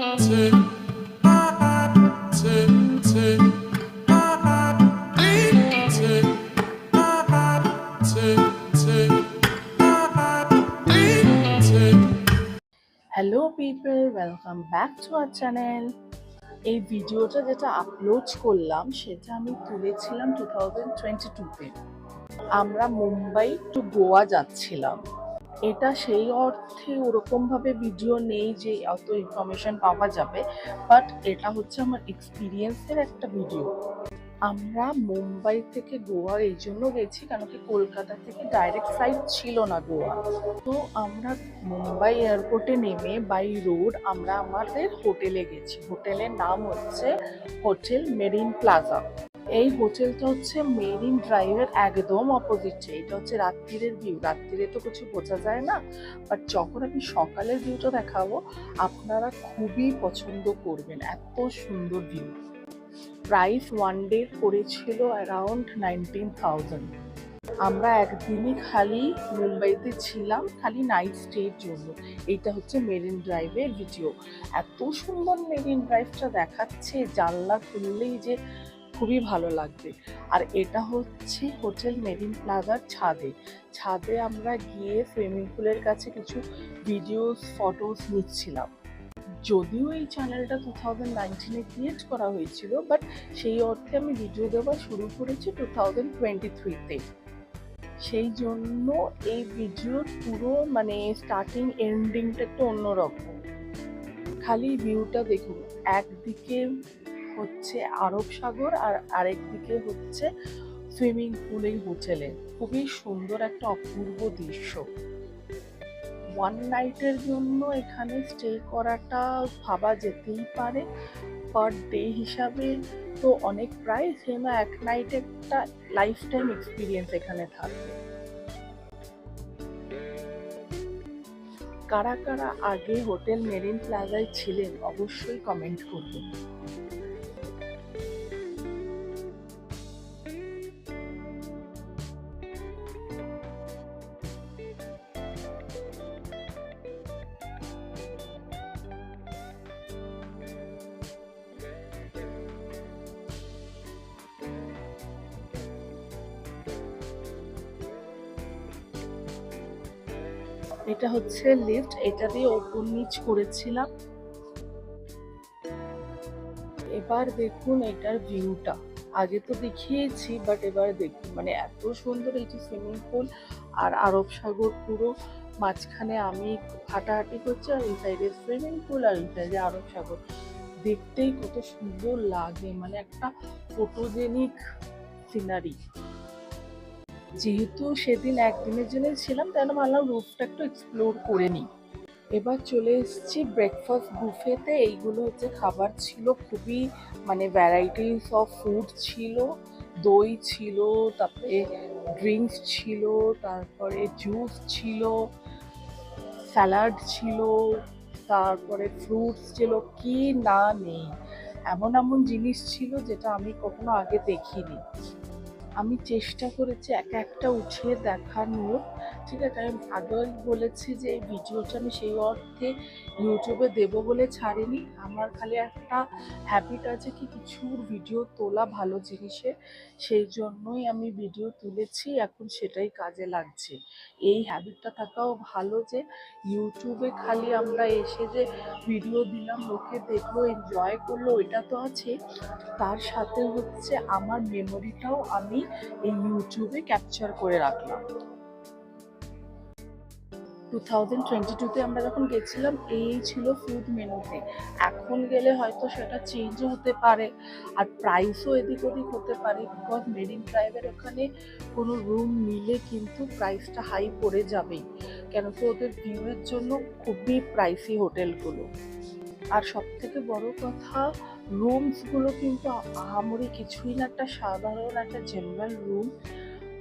Hello people, welcome back to our channel. এই ভিডিওটা যেটা আপলোড করলাম সেটা আমি তুলেছিলাম 2022-তে। আমরা মুম্বাই টু গোয়া যাচ্ছিলাম। এটা সেই অর্থে ওরকমভাবে ভিডিও নেই যে অত ইনফরমেশন পাওয়া যাবে, বাট এটা হচ্ছে আমার এক্সপিরিয়েন্সের একটা ভিডিও। আমরা মুম্বাই থেকে গোয়া এই জন্য গেছি কারণ কি কলকাতা থেকে ডাইরেক্ট ফ্লাইট ছিল না গোয়া। তো আমরা মুম্বাই এয়ারপোর্টে নেমে বাই রোড আমরা আমাদের হোটেলে গেছি। হোটেলের নাম হচ্ছে হোটেল মেরিন প্লাজা। এই হোটেলটা হচ্ছে মেরিন ড্রাইভের একদম অপোজিটে। এটা হচ্ছে রাত্রিরের ভিউ। রাত্রিরে তো কিছু বোঝা যায় না, বাট যখন আমি সকালের ভিউটা দেখাবো আপনারা খুবই পছন্দ করবেন, এত সুন্দর ভিউ। প্রাইস ওয়ান ডে পড়েছিল অ্যারাউন্ড 19,000। আমরা একদিনই খালি মুম্বাইতে ছিলাম, খালি নাইট স্টের জন্য। এইটা হচ্ছে মেরিন ড্রাইভের ভিডিও। এত সুন্দর মেরিন ড্রাইভটা দেখাচ্ছে, জানলা খুললেই যে খুবই ভালো লাগবে। আর এটা হচ্ছে হোটেল মেরিন প্লাজার ছাদে আমরা গিয়ে সুইমিং পুলের কাছে কিছু ভিডিওস ফটোস নিচ্ছিলাম। যদিও এই চ্যানেলটা 2019-এ ক্রিয়েট করা হয়েছিল, বাট সেই অর্থে আমি ভিডিও দেওয়া শুরু করেছি 2023-তে। সেই জন্য এই ভিডিওর পুরো স্টার্টিং এন্ডিংটা একটু অন্যরকম। খালি ভিউটা দেখুন, একদিকে হচ্ছে আরব সাগর আর আরেকদিকে হচ্ছে সুইমিং পুল এই হোটেলে। খুবই সুন্দর একটা অপূর্ব দৃশ্য। ওয়ান নাইটের জন্য এখানে স্টে করাটা ভাবা যেতেই পারে। পার ডে হিসাবে তো অনেক প্রাইস, সেজন্য এক নাইটে একটা লাইফ টাইম এক্সপিরিয়েন্স এখানে থাকবে। কারা কারা আগে হোটেল মেরিন প্লাজায় ছিলেন অবশ্যই কমেন্ট করবেন। এটা হচ্ছে লিফট, এটা দিয়ে ওপর নিচ করেছিলাম। এবার দেখুন এটার ভিউটা। আগে তো দেখিয়েছি, বাট এবার দেখুন এত সুন্দর। এই যে সুইমিং পুল আর আরব সাগর পুরো মাঝখানে আমি হাঁটাহাঁটি করছি, আর এই সাইডে সুইমিং পুল আর এই সাইডে আরব সাগর। দেখতেই কত সুন্দর লাগে, একটা ফটোজেনিক সিনারি। যেহেতু সেদিন একদিনের জন্য ছিলাম তাই ভাবলাম রুফটা একটু এক্সপ্লোর করে নিই। এবার চলে এসেছি ব্রেকফাস্ট বুফেতে। এইগুলো হচ্ছে খাবার ছিল, খুবই ভ্যারাইটিস অফ ফুড ছিল। দই ছিল, তারপরে ড্রিঙ্কস ছিল, তারপরে জুস ছিল, স্যালাড ছিল, তারপরে ফ্রুটস ছিল, কি না নেই। এমন এমন জিনিস ছিল যেটা আমি কখনো আগে দেখিনি। আমি চেষ্টা করেছি একা একটা উঠিয়ে দেখানোর। ঠিক আছে, আমি আগেও বলেছি যে এই ভিডিওটা আমি সেই অর্থে ইউটিউবে দেবো বলে ছাড়িনি। আমার খালি একটা হ্যাবিট আছে কি কিছুর ভিডিও তোলা ভালো জিনিসের, সেই জন্যই আমি ভিডিও তুলেছি, এখন সেটাই কাজে লাগছে। এই হ্যাবিটটা থাকাও ভালো যে ইউটিউবে খালি আমরা এসে যে ভিডিও দিলাম, লোকে দেখলো, এনজয় করলো, ওইটা তো আছে, তার সাথে হচ্ছে আমার মেমোরিটাও আমি এই ইউটিউবে ক্যাপচার করে রাখলাম। 2022-তে আমরা যখন গেছিলাম এই ছিল ফুড মেনুতে। এখন গেলে হয়তো সেটা চেঞ্জও হতে পারে, আর প্রাইসও এদিক ওদিক হতে পারে, বিকজ মেরিন ড্রাইভের ওখানে কোনো রুম নিলে কিন্তু প্রাইসটা হাই পড়ে যাবেই, কেন কি ওদের ভিউয়ের জন্য খুবই প্রাইসি হোটেলগুলো। আর সব থেকে বড় কথা, রুমসগুলো কিন্তু আহামরি কিছুই না, একটা সাধারণ একটা জেনারেল রুম,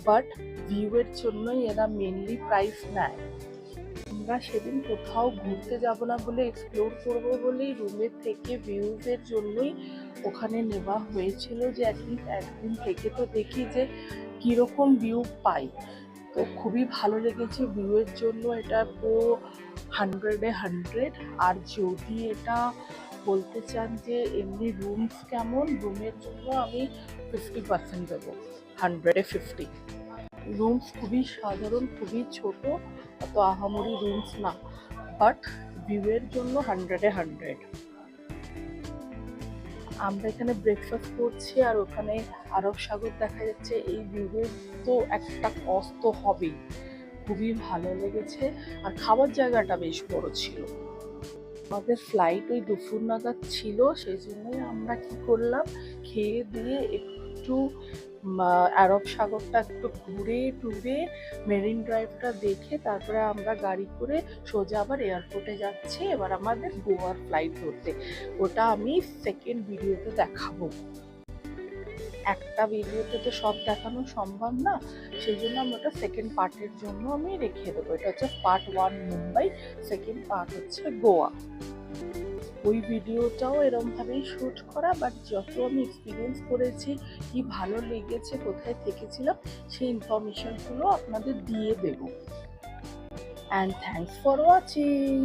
বাট ভিউয়ের জন্যই এরা মেনলি প্রাইস নেয়। আমরা সেদিন কোথাও ঘুরতে যাব না বলে, এক্সপ্লোর করবো বলেই রুমের থেকে ভিউজের জন্যই ওখানে নেওয়া হয়েছিল, যে অ্যাটলিস্ট একদিন থেকে তো দেখি যে কীরকম ভিউ পাই। তো খুবই ভালো লেগেছে ভিউয়ের জন্য। এটা পুরো 100-এ 100। আর যদি এটা বলতে চান যে এমনি রুমস কেমন, রুমের জন্য আমি 50% দেবো, 100-এ 50। রুমস খুবই সাধারণ, খুবই ছোট, অত আহামরি রুমস না, বাট ভিউয়ের জন্য 100-এ 100। আমরা এখানে ব্রেকফাস্ট করছি আর ওখানে আরব সাগর দেখা যাচ্ছে। এই ভিউয়ের তো একটা কষ্ট তো হবেই। খুবই ভালো লেগেছে, আর খাবার জায়গাটা বেশ বড় ছিল। আমাদের ফ্লাইট ওই দুপুর নাগাদ ছিল, সেই জন্যই আমরা কি করলাম, খেয়ে দিয়ে একটু আরব সাগরটা একটু ঘুরে টুরে মেরিন ড্রাইভটা দেখে তারপরে আমরা গাড়ি করে সোজা আবার এয়ারপোর্টে যাচ্ছি এবার আমাদের গোয়ার ফ্লাইট ধরতে। ওটা আমি সেকেন্ড ভিডিওতে দেখাবো। একটা ভিডিওতে তো সব দেখানো সম্ভব না, সেই জন্য আমি ওটা সেকেন্ড পার্টের জন্য আমি রেখে দেবো। এটা হচ্ছে পার্ট 1 মুম্বাই, সেকেন্ড পার্ট হচ্ছে গোয়া। ওই ভিডিওটাও এরমভাবেই শ্যুট করা, বাট যত আমি এক্সপিরিয়েন্স করেছি, কি ভালো লেগেছে, কোথায় থেকেছিলাম, সেই ইনফরমেশনগুলো আপনাদের দিয়ে দেবো। And thanks for watching.